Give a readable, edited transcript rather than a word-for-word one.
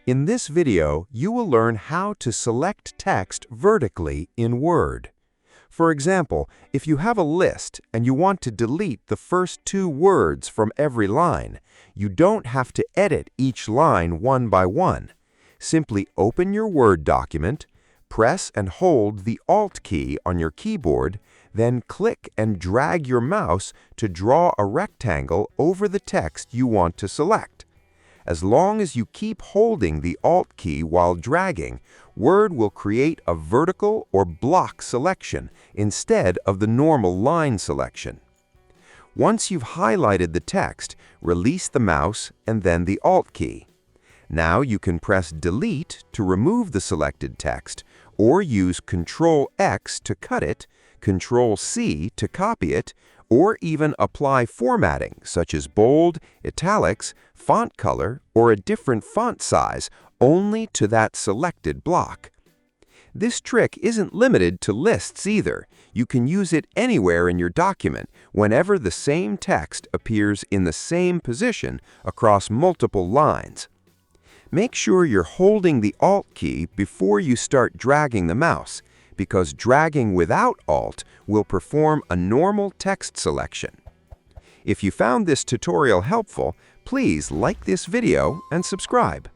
In this video, you will learn how to select text vertically in Word. For example, if you have a list and you want to delete the first 2 words from every line, you don't have to edit each line one by one. Simply open your Word document, press and hold the Alt key on your keyboard, then click and drag your mouse to draw a rectangle over the text you want to select. As long as you keep holding the Alt key while dragging, Word will create a vertical or block selection instead of the normal line selection. Once you've highlighted the text, release the mouse and then the Alt key. Now you can press Delete to remove the selected text, or use Ctrl X to cut it, Ctrl C to copy it, or even apply formatting such as bold, italics, font color, or a different font size only to that selected block. This trick isn't limited to lists either. You can use it anywhere in your document whenever the same text appears in the same position across multiple lines. Make sure you're holding the Alt key before you start dragging the mouse, because dragging without Alt will perform a normal text selection. If you found this tutorial helpful, please like this video and subscribe.